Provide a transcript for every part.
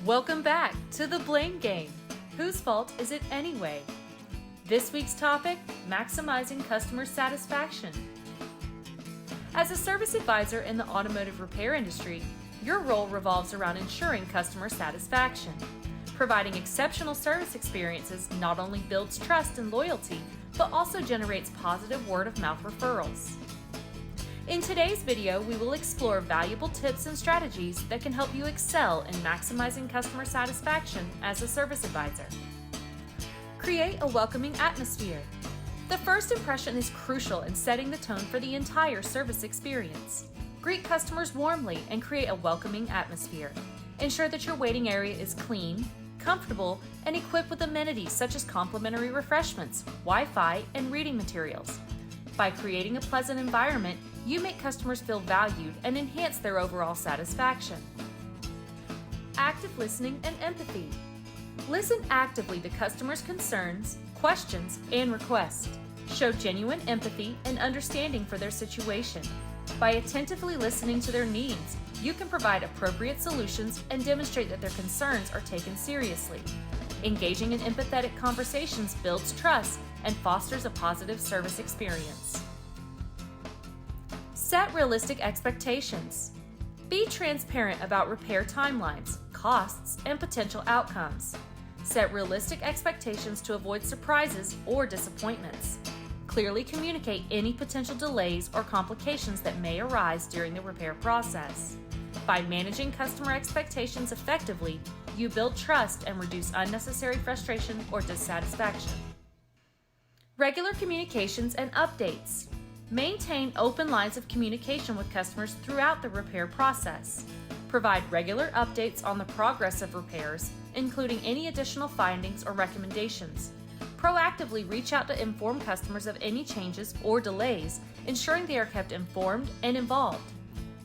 Welcome back to the Blame Game. Whose fault is it anyway? This week's topic, maximizing customer satisfaction. As a service advisor in the automotive repair industry, your role revolves around ensuring customer satisfaction. Providing exceptional service experiences not only builds trust and loyalty, but also generates positive word-of-mouth referrals. In today's video, we will explore valuable tips and strategies that can help you excel in maximizing customer satisfaction as a service advisor. Create a welcoming atmosphere. The first impression is crucial in setting the tone for the entire service experience. Greet customers warmly and create a welcoming atmosphere. Ensure that your waiting area is clean, comfortable, and equipped with amenities such as complimentary refreshments, Wi-Fi, and reading materials. By creating a pleasant environment, you make customers feel valued and enhance their overall satisfaction. Active listening and empathy. Listen actively to customers' concerns, questions, and requests. Show genuine empathy and understanding for their situation. By attentively listening to their needs, you can provide appropriate solutions and demonstrate that their concerns are taken seriously. Engaging in empathetic conversations builds trust and fosters a positive service experience. Set realistic expectations. Be transparent about repair timelines, costs, and potential outcomes. Set realistic expectations to avoid surprises or disappointments. Clearly communicate any potential delays or complications that may arise during the repair process. By managing customer expectations effectively, you build trust and reduce unnecessary frustration or dissatisfaction. Regular communications and updates. Maintain open lines of communication with customers throughout the repair process. Provide regular updates on the progress of repairs, including any additional findings or recommendations. Proactively reach out to inform customers of any changes or delays, ensuring they are kept informed and involved.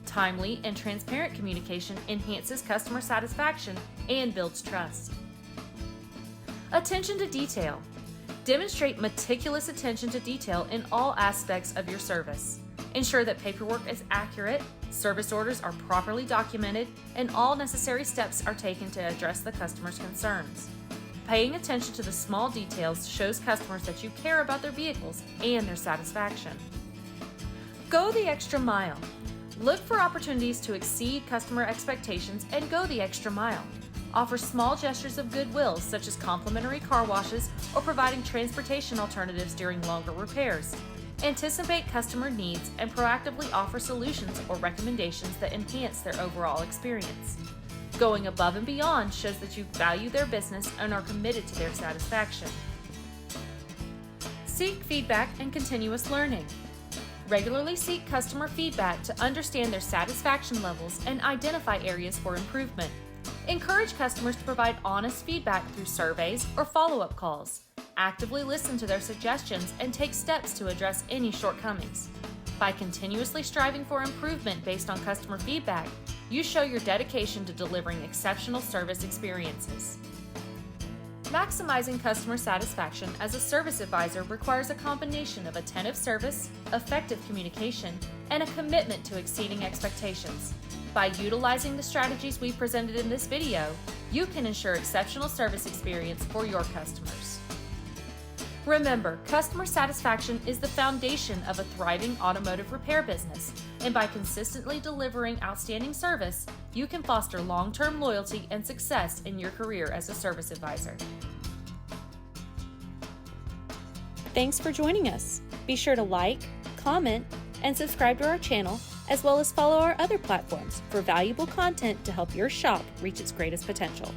Timely and transparent communication enhances customer satisfaction and builds trust. Attention to detail. Demonstrate meticulous attention to detail in all aspects of your service. Ensure that paperwork is accurate, service orders are properly documented, and all necessary steps are taken to address the customer's concerns. Paying attention to the small details shows customers that you care about their vehicles and their satisfaction. Go the extra mile. Look for opportunities to exceed customer expectations and go the extra mile. Offer small gestures of goodwill, such as complimentary car washes or providing transportation alternatives during longer repairs. Anticipate customer needs and proactively offer solutions or recommendations that enhance their overall experience. Going above and beyond shows that you value their business and are committed to their satisfaction. Seek feedback and continuous learning. Regularly seek customer feedback to understand their satisfaction levels and identify areas for improvement. Encourage customers to provide honest feedback through surveys or follow-up calls. Actively listen to their suggestions and take steps to address any shortcomings. By continuously striving for improvement based on customer feedback, you show your dedication to delivering exceptional service experiences. Maximizing customer satisfaction as a service advisor requires a combination of attentive service, effective communication, and a commitment to exceeding expectations. By utilizing the strategies we presented in this video, you can ensure exceptional service experience for your customers. Remember, customer satisfaction is the foundation of a thriving automotive repair business, and by consistently delivering outstanding service, you can foster long-term loyalty and success in your career as a service advisor. Thanks for joining us. Be sure to like, comment, and subscribe to our channel, as well as follow our other platforms for valuable content to help your shop reach its greatest potential.